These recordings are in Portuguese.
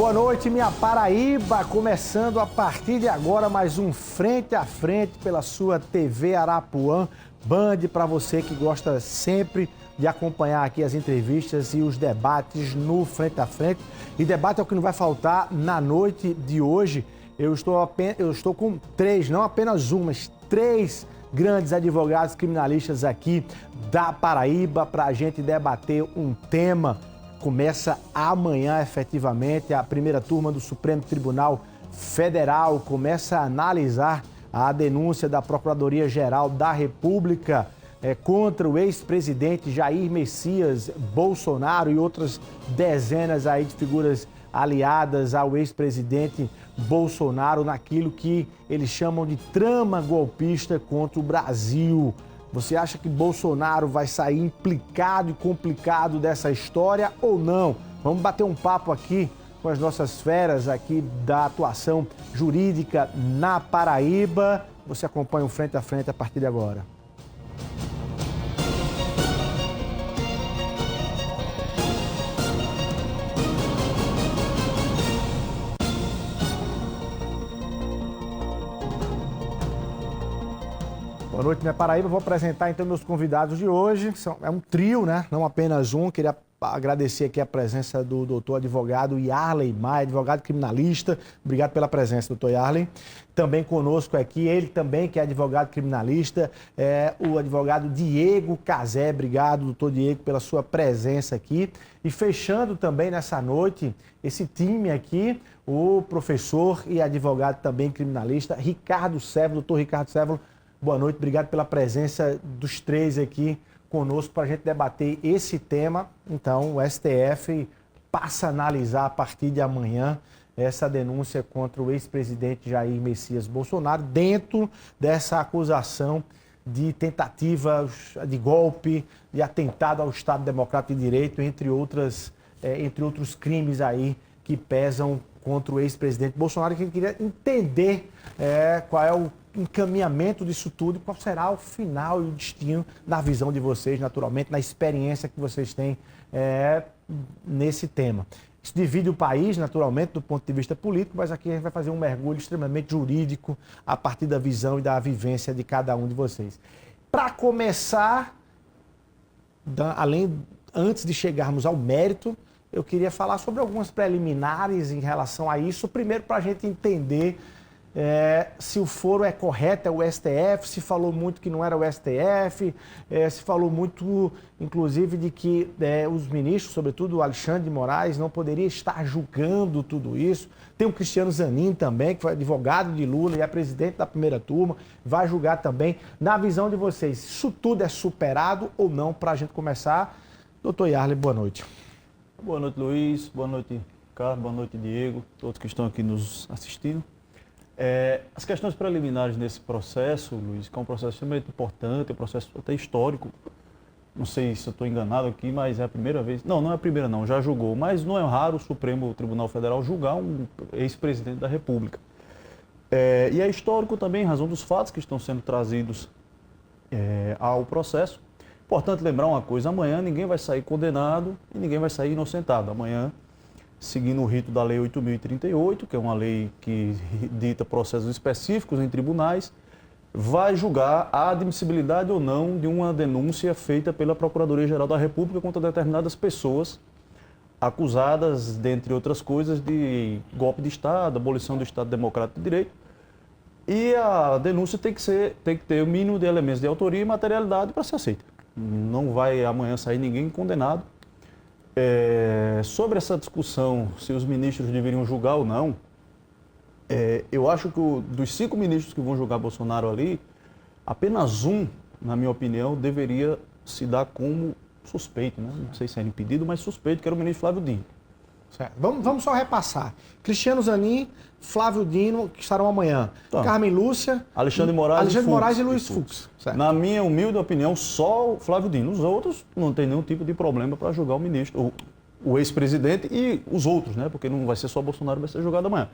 Boa noite, minha Paraíba, começando a partir de agora mais um Frente a Frente pela sua TV Arapuã Band, para você que gosta sempre de acompanhar aqui as entrevistas e os debates no Frente a Frente. E debate é o que não vai faltar na noite de hoje. Eu estou com três, não apenas um, mas três grandes advogados criminalistas aqui da Paraíba para a gente debater um tema. Começa amanhã, efetivamente, a primeira turma do Supremo Tribunal Federal começa a analisar a denúncia da Procuradoria-Geral da República contra o ex-presidente Jair Messias Bolsonaro e outras dezenas aí de figuras aliadas ao ex-presidente Bolsonaro naquilo que eles chamam de trama golpista contra o Brasil. Você acha que Bolsonaro vai sair implicado e complicado dessa história ou não? Vamos bater um papo aqui com as nossas feras aqui da atuação jurídica na Paraíba. Você acompanha o Frente a Frente a partir de agora. Boa noite, minha Paraíba. Vou apresentar então meus convidados de hoje. É um trio, né? Não apenas um. Queria agradecer aqui a presença do doutor advogado Yarley Maia, advogado criminalista. Obrigado pela presença, doutor Yarley. Também conosco aqui, ele também que é advogado criminalista, o advogado Diego Cazé. Obrigado, doutor Diego, pela sua presença aqui. E fechando também nessa noite, esse time aqui, o professor e advogado também criminalista, Ricardo Sévolo. Doutor Ricardo Sévolo, boa noite, obrigado pela presença dos três aqui conosco para a gente debater esse tema. Então, o STF passa a analisar a partir de amanhã essa denúncia contra o ex-presidente Jair Messias Bolsonaro dentro dessa acusação de tentativa de golpe, de atentado ao Estado Democrático de Direito, entre outros crimes aí que pesam contra o ex-presidente Bolsonaro. E que queria entender qual é o encaminhamento disso tudo e qual será o final e o destino na visão de vocês, naturalmente, na experiência que vocês têm nesse tema. Isso divide o país, naturalmente, do ponto de vista político, mas aqui a gente vai fazer um mergulho extremamente jurídico a partir da visão e da vivência de cada um de vocês. Para começar, antes de chegarmos ao mérito, eu queria falar sobre algumas preliminares em relação a isso. Primeiro, para a gente entender se o foro é correto, é o STF, se falou muito que não era o STF, se falou muito, inclusive, de que os ministros, sobretudo o Alexandre de Moraes, não poderia estar julgando tudo isso. Tem o Cristiano Zanin também, que foi advogado de Lula e é presidente da primeira turma, vai julgar também. Na visão de vocês, isso tudo é superado ou não? Para a gente começar, doutor Yarley, boa noite. Boa noite, Luiz. Boa noite, Carlos. Boa noite, Diego. Todos que estão aqui nos assistindo. As questões preliminares nesse processo, Luiz, que é um processo extremamente importante, é um processo até histórico. Não sei se eu estou enganado aqui, mas é a primeira vez. Não é a primeira não, já julgou. Mas não é raro o Supremo Tribunal Federal julgar um ex-presidente da República. E é histórico também em razão dos fatos que estão sendo trazidos ao processo. Importante lembrar uma coisa, amanhã ninguém vai sair condenado e ninguém vai sair inocentado. Amanhã, seguindo o rito da Lei 8.038, que é uma lei que dita processos específicos em tribunais, vai julgar a admissibilidade ou não de uma denúncia feita pela Procuradoria-Geral da República contra determinadas pessoas acusadas, dentre outras coisas, de golpe de Estado, abolição do Estado Democrático de Direito. E a denúncia tem que ter o mínimo de elementos de autoria e materialidade para ser aceita. Não vai amanhã sair ninguém condenado. Sobre essa discussão, se os ministros deveriam julgar ou não, eu acho que dos 5 ministros que vão julgar Bolsonaro ali, apenas um, na minha opinião, deveria se dar como suspeito, né? Não sei se era impedido, mas suspeito, que era o ministro Flávio Dino. Certo. Vamos só repassar. Cristiano Zanin, Flávio Dino, que estarão amanhã. Então, Carmen Lúcia, Alexandre Moraes e Luiz Fux. Na minha humilde opinião, só o Flávio Dino. Os outros não tem nenhum tipo de problema para julgar o ministro, o ex-presidente e os outros, né? Porque não vai ser só Bolsonaro, vai ser julgado amanhã.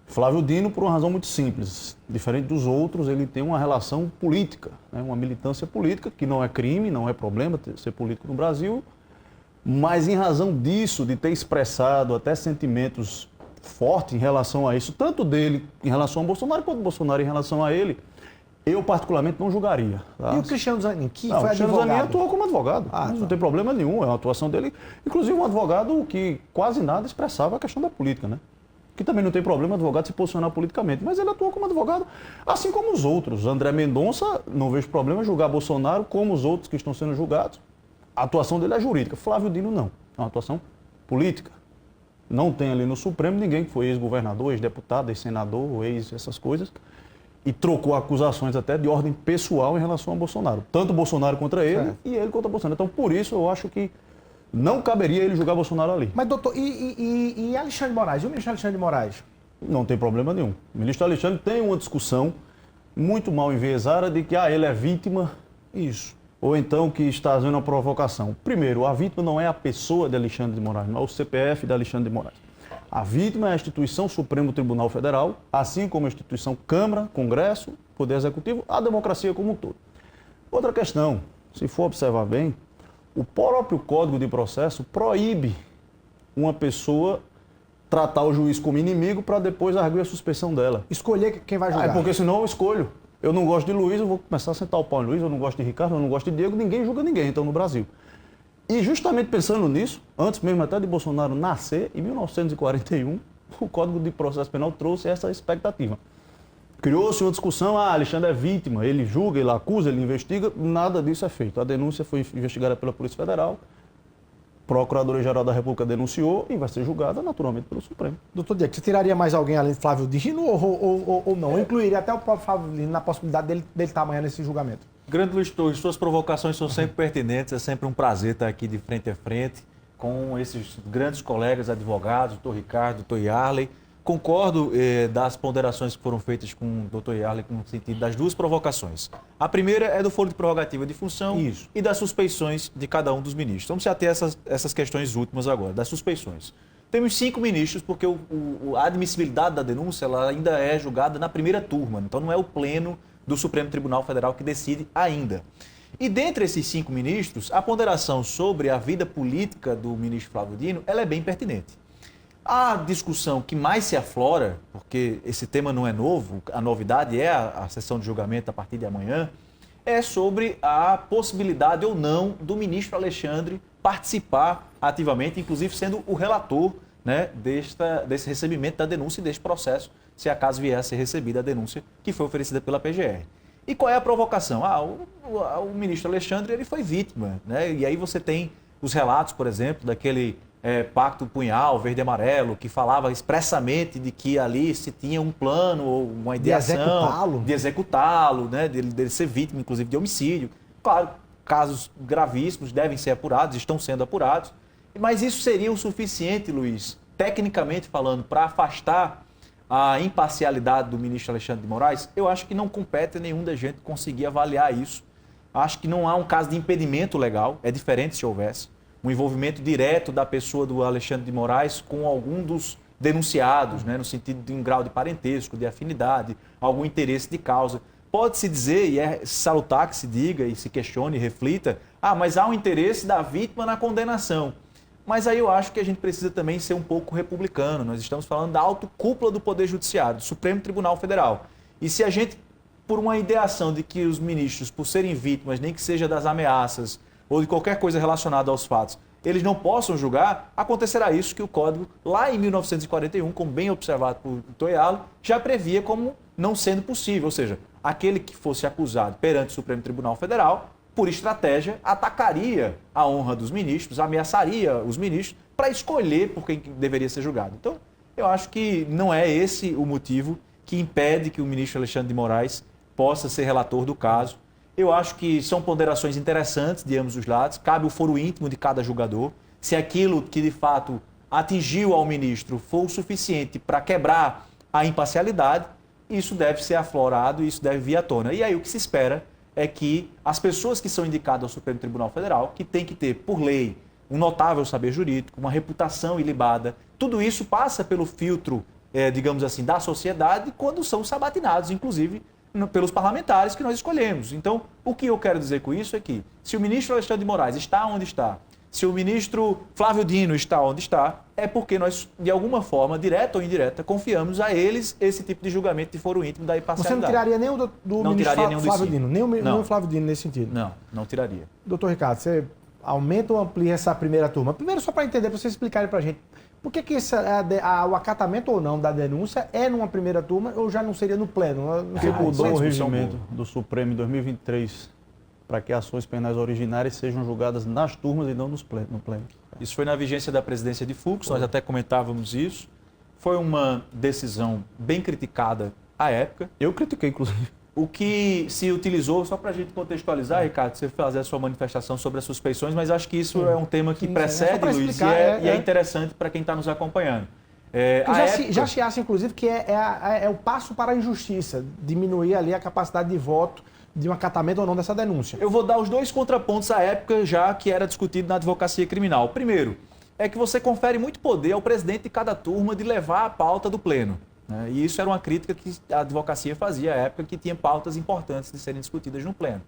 Flávio Dino, por uma razão muito simples. Diferente dos outros, ele tem uma relação política, né? Uma militância política, que não é crime, não é problema ser político no Brasil. Mas em razão disso, de ter expressado até sentimentos forte em relação a isso, tanto dele em relação ao Bolsonaro, quanto do Bolsonaro em relação a ele, eu particularmente não julgaria. Tá? E o Cristiano Zanin, que Não, foi o Cristiano advogado? Zanin atuou como advogado, Ah, mas tá. não tem problema nenhum, é uma atuação dele. Inclusive um advogado que quase nada expressava a questão da política, né? Que também não tem problema o advogado se posicionar politicamente, mas ele atuou como advogado, assim como os outros. André Mendonça, não vejo problema em julgar Bolsonaro, como os outros que estão sendo julgados. A atuação dele é jurídica. Flávio Dino não, é uma atuação política. Não tem ali no Supremo ninguém que foi ex-governador, ex-deputado, ex-senador, essas coisas, e trocou acusações até de ordem pessoal em relação a Bolsonaro. Tanto Bolsonaro contra ele Certo. e ele contra Bolsonaro. Então, por isso, eu acho que não caberia ele julgar Bolsonaro ali. Mas, doutor, e Alexandre de Moraes? E o ministro Alexandre de Moraes? Não tem problema nenhum. O ministro Alexandre tem uma discussão muito mal enviesada de que ele é vítima, Isso. ou então que está fazendo uma provocação. Primeiro, a vítima não é a pessoa de Alexandre de Moraes, não é o CPF de Alexandre de Moraes. A vítima é a instituição Supremo Tribunal Federal, assim como a instituição Câmara, Congresso, Poder Executivo, a democracia como um todo. Outra questão, se for observar bem, o próprio Código de Processo proíbe uma pessoa tratar o juiz como inimigo para depois arguir a suspeição dela. Escolher quem vai julgar. Porque senão eu escolho. Eu não gosto de Luiz, eu vou começar a sentar o pau em Luiz, eu não gosto de Ricardo, eu não gosto de Diego, ninguém julga ninguém, então, no Brasil. E justamente pensando nisso, antes mesmo até de Bolsonaro nascer, em 1941, o Código de Processo Penal trouxe essa expectativa. Criou-se uma discussão, Alexandre é vítima, ele julga, ele acusa, ele investiga, nada disso é feito. A denúncia foi investigada pela Polícia Federal, a Procuradoria-Geral da República denunciou e vai ser julgada naturalmente pelo Supremo. Doutor Diego, você tiraria mais alguém além de Flávio Dino ou não? Ou incluiria até o próprio Flávio Dino na possibilidade dele estar amanhã nesse julgamento? Grande Luiz Torres, suas provocações são sempre pertinentes, é sempre um prazer estar aqui de frente a frente com esses grandes colegas advogados, doutor Ricardo, doutor Yarley. Concordo das ponderações que foram feitas com o doutor Yarley no sentido das duas provocações. A primeira é do foro de prerrogativa de função e das suspeições de cada um dos ministros. Vamos se ater a essas questões últimas agora, das suspeições. Temos 5 ministros, porque a admissibilidade da denúncia ela ainda é julgada na primeira turma, então não é o pleno do Supremo Tribunal Federal que decide ainda. E dentre esses 5 ministros, a ponderação sobre a vida política do ministro Flávio Dino ela é bem pertinente. A discussão que mais se aflora, porque esse tema não é novo, a novidade é a sessão de julgamento a partir de amanhã, é sobre a possibilidade ou não do ministro Alexandre participar ativamente, inclusive sendo o relator, né, desse recebimento da denúncia e deste processo, se acaso vier a ser recebida a denúncia que foi oferecida pela PGR. E qual é a provocação? O ministro Alexandre ele foi vítima, né? E aí você tem os relatos, por exemplo, daquele Pacto Punhal, Verde e Amarelo, que falava expressamente de que ali se tinha um plano ou uma ideação de executá-lo, né? Dele ser vítima, inclusive, de homicídio. Claro, casos gravíssimos devem ser apurados, estão sendo apurados, mas isso seria o suficiente, Luiz, tecnicamente falando, para afastar a imparcialidade do ministro Alexandre de Moraes? Eu acho que não compete a nenhum da gente conseguir avaliar isso. Acho que não há um caso de impedimento legal, é diferente se houvesse um envolvimento direto da pessoa do Alexandre de Moraes com algum dos denunciados, né, no sentido de um grau de parentesco, de afinidade, algum interesse de causa. Pode-se dizer, e é salutar que se diga e se questione e reflita, mas há um interesse da vítima na condenação. Mas aí eu acho que a gente precisa também ser um pouco republicano. Nós estamos falando da alta cúpula do Poder Judiciário, do Supremo Tribunal Federal. E se a gente, por uma ideação de que os ministros, por serem vítimas, nem que seja das ameaças ou de qualquer coisa relacionada aos fatos, eles não possam julgar, acontecerá isso que o Código, lá em 1941, como bem observado por Toialo, já previa como não sendo possível. Ou seja, aquele que fosse acusado perante o Supremo Tribunal Federal, por estratégia, atacaria a honra dos ministros, ameaçaria os ministros para escolher por quem deveria ser julgado. Então, eu acho que não é esse o motivo que impede que o ministro Alexandre de Moraes possa ser relator do caso. Eu acho que são ponderações interessantes de ambos os lados, cabe o foro íntimo de cada julgador. Se aquilo que de fato atingiu ao ministro for o suficiente para quebrar a imparcialidade, isso deve ser aflorado e isso deve vir à tona. E aí o que se espera é que as pessoas que são indicadas ao Supremo Tribunal Federal, que tem que ter, por lei, um notável saber jurídico, uma reputação ilibada, tudo isso passa pelo filtro, digamos assim, da sociedade quando são sabatinados, inclusive, pelos parlamentares que nós escolhemos. Então, o que eu quero dizer com isso é que, se o ministro Alexandre de Moraes está onde está, Se o ministro Flávio Dino está onde está, é porque nós, de alguma forma, direta ou indireta, confiamos a eles esse tipo de julgamento de foro íntimo da imparcialidade. Você não tiraria nem o do Não ministro tiraria nenhum dos Flávio cinco. Dino, nem o Não. Flávio Dino nesse sentido? Não tiraria. Doutor Ricardo, você aumenta ou amplia essa primeira turma? Primeiro, só para entender, para vocês explicarem para a gente, por que o acatamento ou não da denúncia é numa primeira turma ou já não seria no pleno? Não sei Mudou isso é o discussão regimento boa. do Supremo em 2023 para que ações penais originárias sejam julgadas nas turmas e não no pleno. Isso foi na vigência da presidência de Fux, nós até comentávamos isso. Foi uma decisão bem criticada à época. Eu critiquei, inclusive. O que se utilizou, só para a gente contextualizar, Ricardo, você fazer a sua manifestação sobre as suspeições, mas acho que isso é um tema que precede, só Luiz, explicar, e é interessante para quem está nos acompanhando. Já se acha, inclusive, que é o passo para a injustiça, diminuir ali a capacidade de voto de um acatamento ou não dessa denúncia. Eu vou dar os dois contrapontos à época já que era discutido na advocacia criminal. Primeiro, é que você confere muito poder ao presidente de cada turma de levar a pauta do pleno. Né? E isso era uma crítica que a advocacia fazia à época, que tinha pautas importantes de serem discutidas no pleno.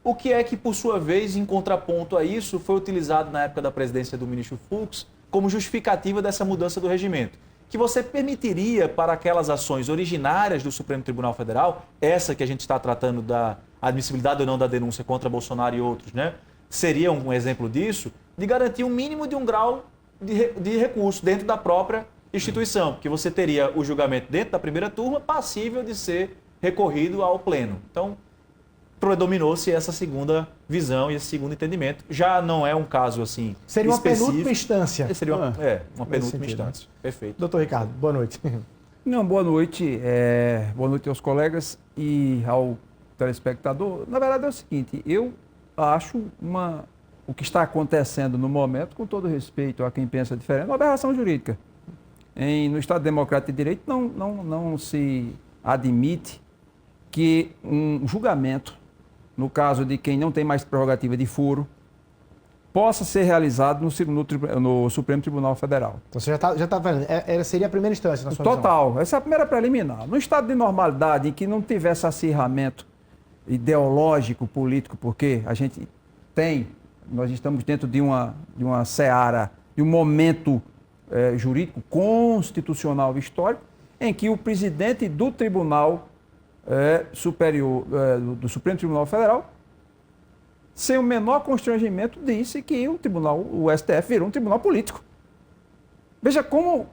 O que é que, por sua vez, em contraponto a isso, foi utilizado na época da presidência do ministro Fux como justificativa dessa mudança do regimento? Que você permitiria para aquelas ações originárias do Supremo Tribunal Federal, essa que a gente está tratando da admissibilidade ou não da denúncia contra Bolsonaro e outros, né? Seria um exemplo disso, de garantir um mínimo de um grau de recurso dentro da própria instituição, porque você teria o julgamento dentro da primeira turma passível de ser recorrido ao pleno. Então, predominou-se essa segunda visão e esse segundo entendimento. Já não é um caso assim seria uma específico. penúltima instância. Seria uma penúltima sentido, instância. Perfeito. Doutor Ricardo, boa noite. Não, boa noite. Boa noite aos colegas e ao telespectador. Na verdade é o seguinte, eu acho o que está acontecendo no momento, com todo respeito a quem pensa diferente, uma aberração jurídica. No Estado Democrático de Direito não se admite que um julgamento, no caso de quem não tem mais prerrogativa de foro, possa ser realizado no Supremo Tribunal Federal. Então você já está vendo, seria a primeira instância na sua Total, essa é a primeira preliminar. No estado de normalidade, em que não tivesse acirramento ideológico, político, porque nós estamos dentro de uma seara, de um momento jurídico, constitucional e histórico, em que o presidente do Tribunal Superior, do Supremo Tribunal Federal, sem o menor constrangimento, disse que o STF virou um tribunal político. Veja como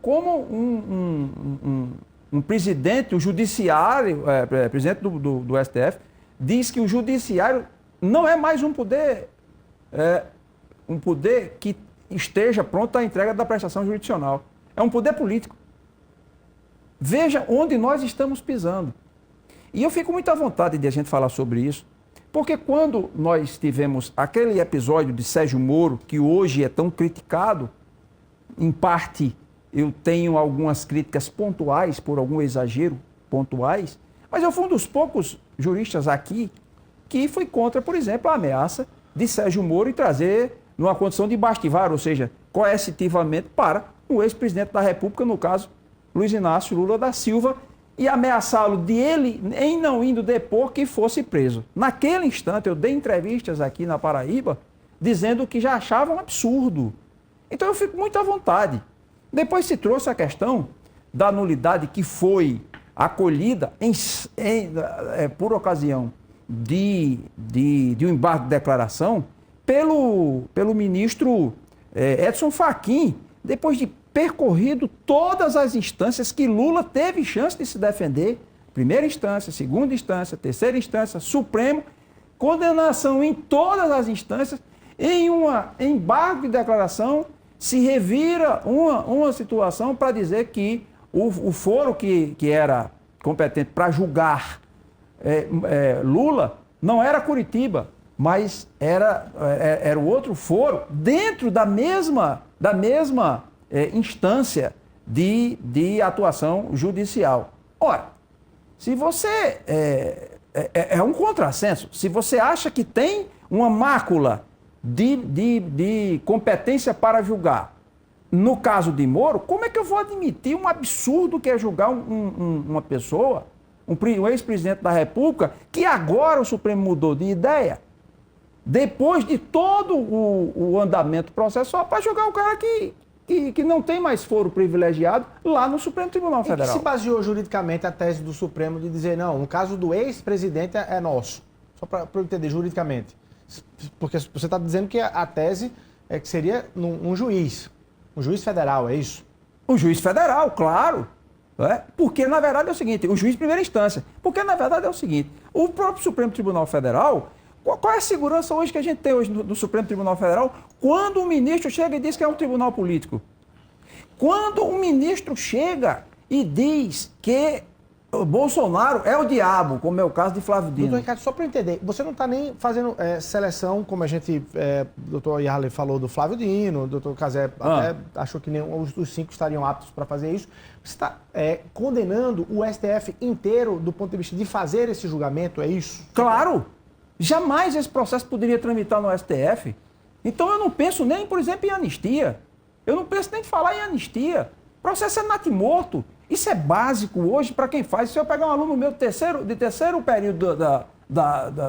um presidente, o judiciário, presidente do STF, diz que o judiciário não é mais um poder que esteja pronto à entrega da prestação jurisdicional. É um poder político. Veja onde nós estamos pisando. E eu fico muito à vontade de a gente falar sobre isso, porque quando nós tivemos aquele episódio de Sérgio Moro, que hoje é tão criticado, em parte eu tenho algumas críticas pontuais, por algum exagero pontuais, mas eu fui um dos poucos juristas aqui que foi contra, por exemplo, a ameaça de Sérgio Moro e trazer numa condição de bastivar, ou seja, coercitivamente para o ex-presidente da República, no caso, Luiz Inácio Lula da Silva, e ameaçá-lo de ele, em não indo depor, que fosse preso. Naquele instante, eu dei entrevistas aqui na Paraíba, dizendo que já achava um absurdo. Então eu fico muito à vontade. Depois se trouxe a questão da nulidade que foi acolhida por ocasião de um embargo de declaração pelo ministro Edson Fachin, depois de percorrido todas as instâncias que Lula teve chance de se defender, primeira instância, segunda instância, terceira instância, Supremo, condenação em todas as instâncias, em um embargo de declaração, se revira uma situação para dizer que o foro que era competente para julgar Lula não era Curitiba, mas era o outro foro dentro da mesma instância de atuação judicial. Ora, se você... É um contrassenso. Se você acha que tem uma mácula de competência para julgar, no caso de Moro, como é que eu vou admitir um absurdo que é julgar uma pessoa, um ex-presidente da República, que agora o Supremo mudou de ideia? depois de todo o andamento processual, para jogar o cara que não tem mais foro privilegiado lá no Supremo Tribunal Federal. E que se baseou juridicamente a tese do Supremo de dizer, não, no caso do ex-presidente é nosso. Só para eu entender juridicamente. Porque você está dizendo que a tese é que seria um juiz federal, é isso? Um juiz federal, claro. Porque, na verdade, é o seguinte, o juiz de primeira instância. Porque, na verdade, é o seguinte, o próprio Supremo Tribunal Federal, qual é a segurança hoje que a gente tem hoje do Supremo Tribunal Federal quando o ministro chega e diz que é um tribunal político? Quando o ministro chega e diz que o Bolsonaro é o diabo, como é o caso de Flávio Dino. Doutor Ricardo, só para eu entender, você não está nem fazendo seleção, como a gente, doutor Yarley falou do Flávio Dino, o doutor Cazé até achou que nenhum dos 5 estariam aptos para fazer isso. Você está condenando o STF inteiro do ponto de vista de fazer esse julgamento, é isso? Claro! Jamais esse processo poderia tramitar no STF. Então eu não penso nem, por exemplo, em anistia. Eu não penso nem em falar em anistia. O processo é natimorto. Isso é básico hoje para quem faz. Se eu pegar um aluno meu de terceiro período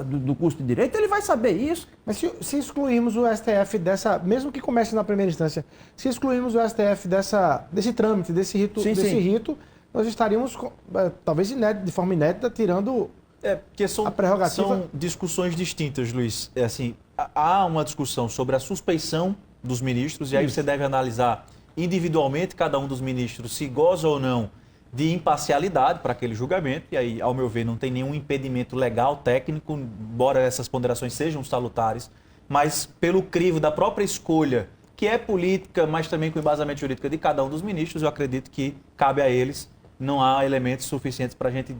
do curso de Direito, ele vai saber isso. Mas se excluirmos o STF dessa, mesmo que comece na primeira instância, se excluirmos o STF desse trâmite, desse rito, nós estaríamos, talvez de forma inédita, tirando porque a prerrogativa. São discussões distintas, Luiz. Há uma discussão sobre a suspeição dos ministros, e aí você deve analisar individualmente cada um dos ministros se goza ou não de imparcialidade para aquele julgamento, e aí, ao meu ver, não tem nenhum impedimento legal, técnico, embora essas ponderações sejam salutares, mas pelo crivo da própria escolha, que é política, mas também com embasamento jurídico de cada um dos ministros, eu acredito que cabe a eles, não há elementos suficientes para a gente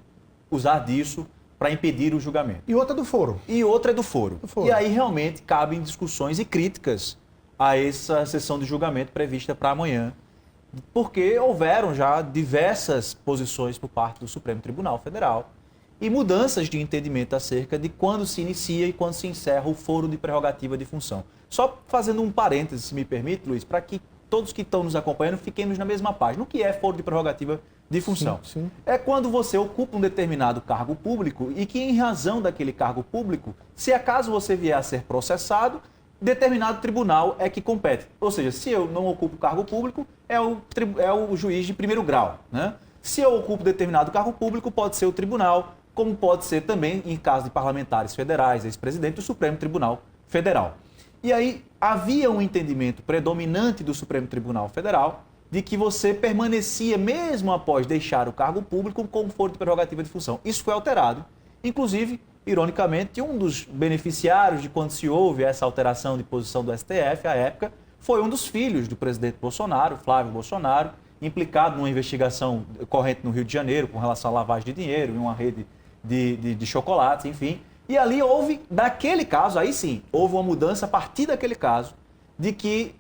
usar disso para impedir o julgamento. E outra do foro. E outra é do foro. E aí realmente cabem discussões e críticas a essa sessão de julgamento prevista para amanhã, porque houveram já diversas posições por parte do Supremo Tribunal Federal e mudanças de entendimento acerca de quando se inicia e quando se encerra o foro de prerrogativa de função. Só fazendo um parêntese, se me permite, Luiz, para que todos que estão nos acompanhando fiquemos na mesma página. O que é foro de prerrogativa de função? Sim. É quando você ocupa um determinado cargo público e que, em razão daquele cargo público, se acaso você vier a ser processado, determinado tribunal é que compete. Ou seja, se eu não ocupo cargo público, é o juiz de primeiro grau, né? Se eu ocupo determinado cargo público, pode ser o tribunal, como pode ser também, em caso de parlamentares federais, ex-presidente, o Supremo Tribunal Federal. E aí havia um entendimento predominante do Supremo Tribunal Federal de que você permanecia, mesmo após deixar o cargo público, com foro de prerrogativa de função. Isso foi alterado. Inclusive, ironicamente, um dos beneficiários de quando se houve essa alteração de posição do STF, à época, foi um dos filhos do presidente Bolsonaro, Flávio Bolsonaro, implicado numa investigação corrente no Rio de Janeiro com relação à lavagem de dinheiro, em uma rede de chocolates, enfim. E ali houve, daquele caso, aí sim, houve uma mudança a partir daquele caso, de que,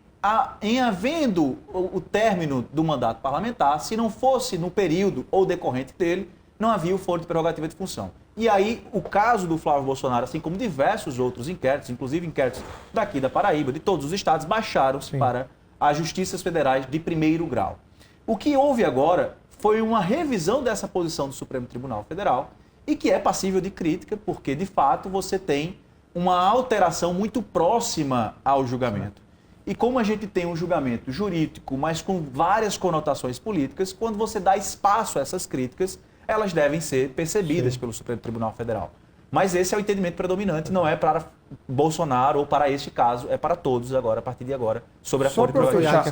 em havendo o término do mandato parlamentar, se não fosse no período ou decorrente dele, não havia o foro de prerrogativa de função. E aí, o caso do Flávio Bolsonaro, assim como diversos outros inquéritos, inclusive inquéritos daqui da Paraíba, de todos os estados, baixaram-se para as justiças federais de primeiro grau. O que houve agora foi uma revisão dessa posição do Supremo Tribunal Federal e que é passível de crítica, porque, de fato, você tem uma alteração muito próxima ao julgamento. E como a gente tem um julgamento jurídico, mas com várias conotações políticas, quando você dá espaço a essas críticas, elas devem ser percebidas pelo Supremo Tribunal Federal. Mas esse é o entendimento predominante, não é para Bolsonaro ou para este caso, é para todos agora, a partir de agora, sobre a Só para fechar.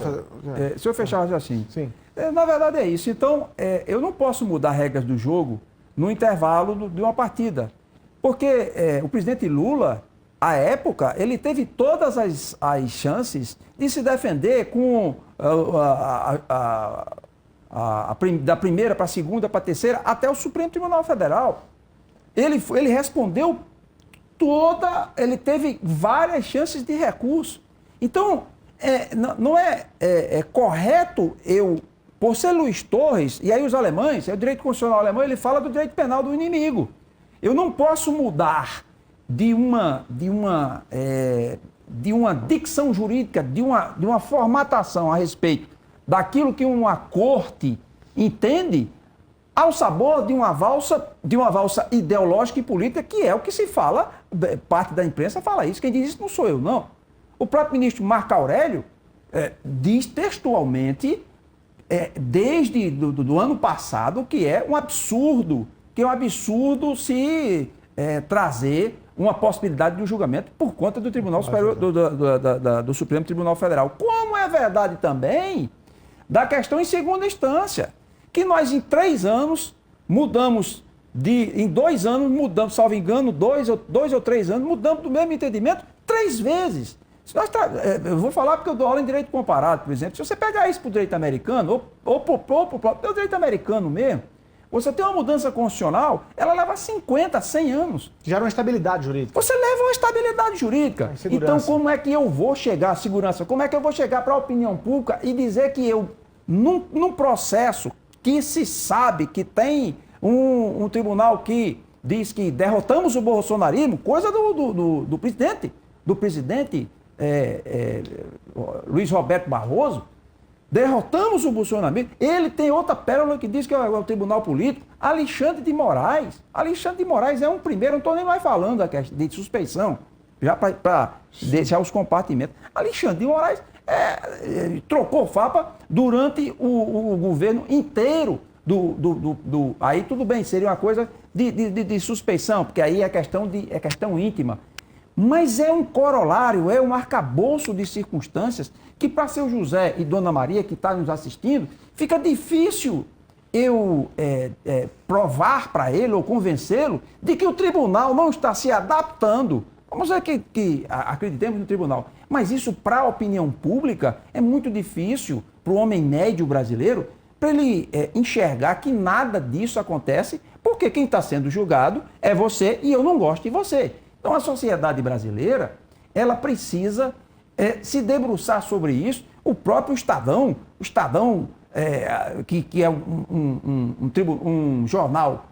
Se eu fechar assim. Sim. Na verdade é isso. Então, eu não posso mudar regras do jogo no intervalo de uma partida. Porque o presidente Lula, à época, ele teve todas as chances de se defender com da primeira para a segunda, para a terceira, até o Supremo Tribunal Federal. Ele respondeu ele teve várias chances de recurso. Então, não é correto por ser Luiz Torres, e aí os alemães, o direito constitucional alemão, ele fala do direito penal do inimigo. Eu não posso mudar de uma dicção jurídica, de uma formatação a respeito daquilo que uma corte entende, ao sabor de uma valsa ideológica e política, que é o que se fala, parte da imprensa fala isso, quem diz isso não sou eu, não. O próprio ministro Marco Aurélio diz textualmente, desde do ano passado, que é um absurdo se trazer uma possibilidade de um julgamento por conta do Tribunal Superior, do Supremo Tribunal Federal. Como é verdade também da questão em segunda instância, que nós em 3 anos mudamos, em 2 anos mudamos, salvo engano, 2 ou 3 anos, mudamos do mesmo entendimento 3 vezes. Eu vou falar porque eu dou aula em direito comparado, por exemplo. Se você pegar isso para o direito americano, ou para o próprio direito americano mesmo, você tem uma mudança constitucional, ela leva 50, 100 anos. Gera uma estabilidade jurídica. Você leva uma estabilidade jurídica. Então, como é que eu vou chegar à segurança? Como é que eu vou chegar para a opinião pública e dizer que eu, num processo que se sabe que tem um tribunal que diz que derrotamos o bolsonarismo, coisa do presidente Luiz Roberto Barroso, derrotamos o bolsonarismo. Ele tem outra pérola que diz que é o tribunal político, Alexandre de Moraes. Alexandre de Moraes é um primeiro, não estou nem mais falando de suspeição, já para deixar os compartimentos. Alexandre de Moraes trocou farpa durante o governo inteiro aí tudo bem, seria uma coisa de suspeição, porque aí é questão íntima. Mas é um corolário, é um arcabouço de circunstâncias que para seu José e Dona Maria, que está nos assistindo, fica difícil eu provar para ele ou convencê-lo de que o tribunal não está se adaptando. Vamos dizer que acreditemos no tribunal. Mas isso para a opinião pública é muito difícil para o homem médio brasileiro, para ele enxergar que nada disso acontece, porque quem está sendo julgado é você e eu não gosto de você. Então a sociedade brasileira, ela precisa se debruçar sobre isso. O próprio Estadão, que é um jornal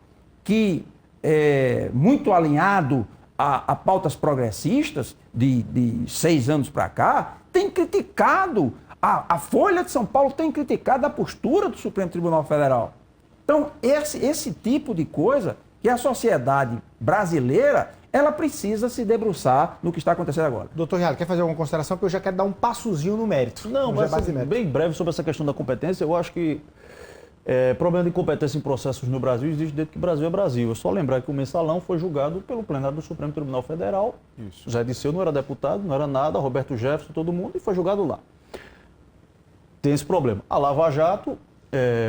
que é muito alinhado a pautas progressistas de 6 anos para cá, tem criticado, a Folha de São Paulo tem criticado a postura do Supremo Tribunal Federal. Então, esse tipo de coisa que a sociedade brasileira ela precisa se debruçar no que está acontecendo agora. Doutor Reale, quer fazer alguma consideração? Porque eu já quero dar um passozinho no mérito. Não, mas bem breve sobre essa questão da competência. Eu acho que problema de incompetência em processos no Brasil existe desde que o Brasil é Brasil. É só lembrar que o Mensalão foi julgado pelo plenário do Supremo Tribunal Federal. Isso. Zé Disseu não era deputado, não era nada, Roberto Jefferson, todo mundo, e foi julgado lá. Tem esse problema. A Lava Jato,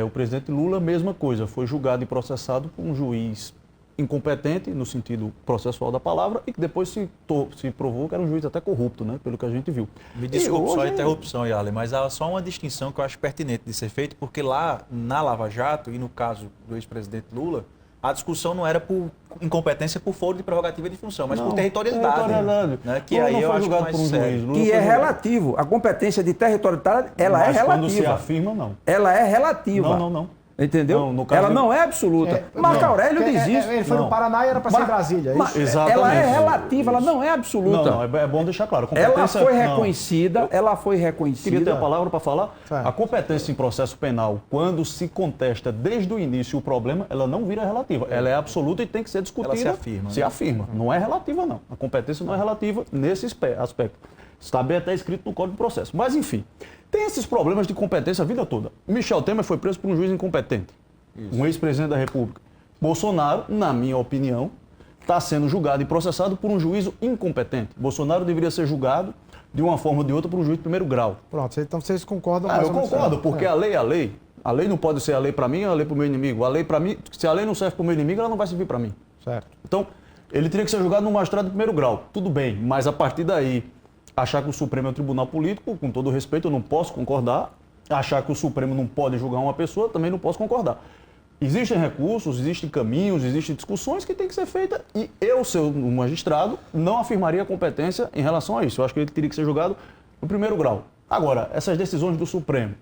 o presidente Lula, mesma coisa, foi julgado e processado por um juiz incompetente, no sentido processual da palavra, e que depois se provou que era um juiz até corrupto, né, pelo que a gente viu. Me desculpe só a interrupção, Yarley, mas há só uma distinção que eu acho pertinente de ser feita, porque lá na Lava Jato, e no caso do ex-presidente Lula, a discussão não era por incompetência por foro de prerrogativa de função, mas por territorialidade. Né? Que aí eu acho mais sério. Que é relativo. A competência de territorialidade, ela é relativa. Quando se afirma, não. Ela é relativa. Não. Entendeu? Não, no caso ela não é absoluta. Marco Aurélio diz isso. Ele foi no Paraná e era para ser em Brasília. É isso? Exatamente. Ela é relativa, ela não é absoluta. Não, é bom deixar claro. Ela foi reconhecida. Queria ter a palavra para falar. A competência em processo penal, quando se contesta desde o início o problema, ela não vira relativa. Ela é absoluta e tem que ser discutida. Ela se afirma. Se afirma. Não é relativa, não. A competência não é relativa nesse aspecto. Está bem até escrito no Código de Processo. Mas, enfim, tem esses problemas de competência a vida toda. Michel Temer foi preso por um juiz incompetente. Isso. Um ex-presidente da República. Bolsonaro, na minha opinião, está sendo julgado e processado por um juízo incompetente. Bolsonaro deveria ser julgado de uma forma ou de outra por um juiz de primeiro grau. Pronto, então vocês concordam? Eu concordo, porque a lei é a lei. A lei não pode ser a lei para mim ou a lei para o meu inimigo. A lei para mim, se a lei não serve para o meu inimigo, ela não vai servir para mim. Certo. Então, ele teria que ser julgado no magistrado de primeiro grau. Tudo bem, mas a partir daí, achar que o Supremo é um tribunal político, com todo respeito, eu não posso concordar. Achar que o Supremo não pode julgar uma pessoa, também não posso concordar. Existem recursos, existem caminhos, existem discussões que têm que ser feitas e eu, ser um magistrado, não afirmaria competência em relação a isso. Eu acho que ele teria que ser julgado no primeiro grau. Agora, essas decisões do Supremo,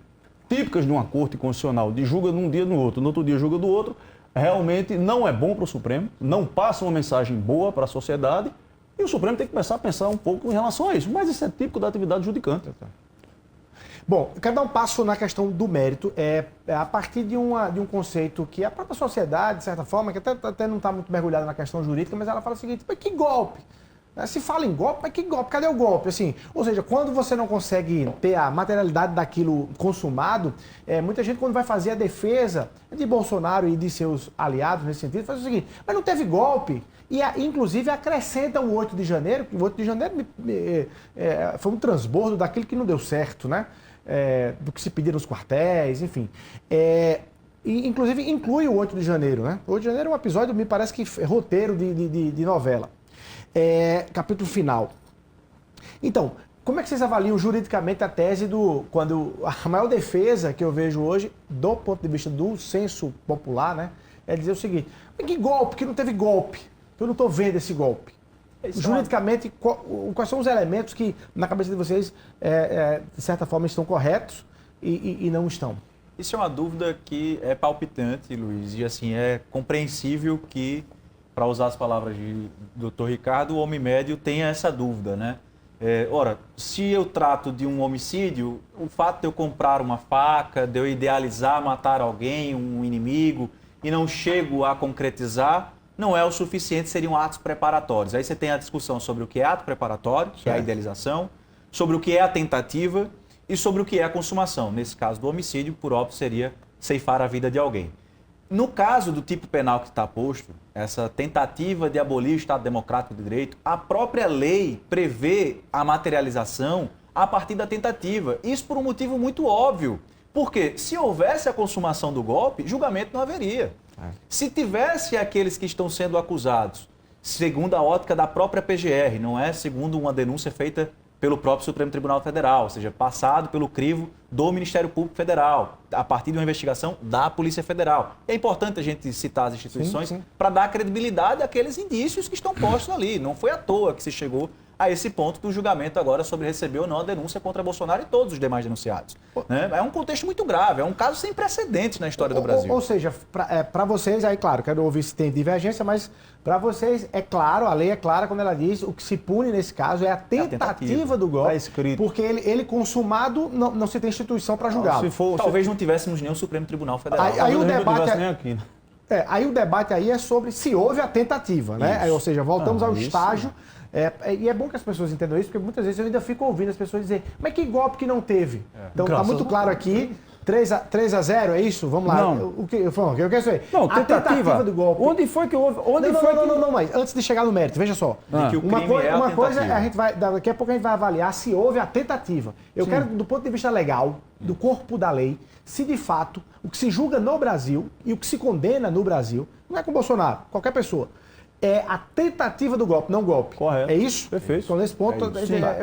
típicas de uma corte constitucional, de julga num dia no outro dia julga do outro, realmente não é bom para o Supremo, não passa uma mensagem boa para a sociedade e o Supremo tem que começar a pensar um pouco em relação a isso. Mas isso é típico da atividade judicante. Bom, eu quero dar um passo na questão do mérito, a partir de um conceito que a própria sociedade, de certa forma, que até não está muito mergulhada na questão jurídica, mas ela fala o seguinte, mas que golpe? Se fala em golpe, mas que golpe? Cadê o golpe? Assim, ou seja, quando você não consegue ter a materialidade daquilo consumado, muita gente, quando vai fazer a defesa de Bolsonaro e de seus aliados nesse sentido, faz o seguinte, mas não teve golpe. E, inclusive, acrescenta o 8 de janeiro, que o 8 de janeiro foi um transbordo daquilo que não deu certo, né? Do que se pediram nos quartéis, enfim. E, inclusive, inclui o 8 de janeiro, né? O 8 de janeiro é um episódio, me parece que é roteiro de novela. Capítulo final. Então, como é que vocês avaliam juridicamente a tese quando a maior defesa que eu vejo hoje, do ponto de vista do senso popular, né, é dizer o seguinte, que golpe, que não teve golpe, que eu não estou vendo esse golpe. Juridicamente, quais são os elementos que, na cabeça de vocês, de certa forma, estão corretos e não estão? Isso é uma dúvida que é palpitante, Luiz, e assim, é compreensível que, para usar as palavras do Dr. Ricardo, o homem médio tenha essa dúvida, né? Ora, se eu trato de um homicídio, o fato de eu comprar uma faca, de eu idealizar matar alguém, um inimigo, e não chego a concretizar, não é o suficiente, seriam atos preparatórios. Aí você tem a discussão sobre o que é ato preparatório, que é a idealização, sobre o que é a tentativa e sobre o que é a consumação. Nesse caso do homicídio, por óbvio, seria ceifar a vida de alguém. No caso do tipo penal que está posto, essa tentativa de abolir o Estado Democrático de Direito, a própria lei prevê a materialização a partir da tentativa. Isso por um motivo muito óbvio. Porque se houvesse a consumação do golpe, julgamento não haveria. Se tivesse aqueles que estão sendo acusados, segundo a ótica da própria PGR, não é segundo uma denúncia feita pelo próprio Supremo Tribunal Federal, ou seja, passado pelo crivo do Ministério Público Federal, a partir de uma investigação da Polícia Federal. É importante a gente citar as instituições para dar credibilidade àqueles indícios que estão postos ali. Não foi à toa que se chegou a esse ponto do julgamento agora sobre receber ou não a denúncia contra Bolsonaro e todos os demais denunciados. Né? É um contexto muito grave, é um caso sem precedentes na história do Brasil. Ou seja, para vocês, aí claro, quero ouvir se tem divergência, mas para vocês é claro, a lei é clara quando ela diz o que se pune nesse caso é a tentativa do golpe, porque ele consumado não se tem instituição para julgá-lo. Talvez não tivéssemos nem o Supremo Tribunal Federal. Aí o debate nem aqui, né? Aí o debate aí é sobre se houve a tentativa, né? Aí, ou seja, voltamos ao estágio. E é bom que as pessoas entendam isso, porque muitas vezes eu ainda fico ouvindo as pessoas dizer, mas que golpe que não teve? Então está muito claro aqui, 3-0, é isso? Vamos lá. Não. O que eu quero saber? Não, a tentativa do golpe. Onde foi que houve? Não, mas antes de chegar no mérito, veja só. Que o Uma crime coisa a gente vai, daqui a pouco a gente vai avaliar se houve a tentativa. Eu quero, do ponto de vista legal, do corpo da lei, se de fato o que se julga no Brasil e o que se condena no Brasil, não é com Bolsonaro, qualquer pessoa, é a tentativa do golpe, não golpe. Correto. É isso? Perfeito. Então, nesse ponto,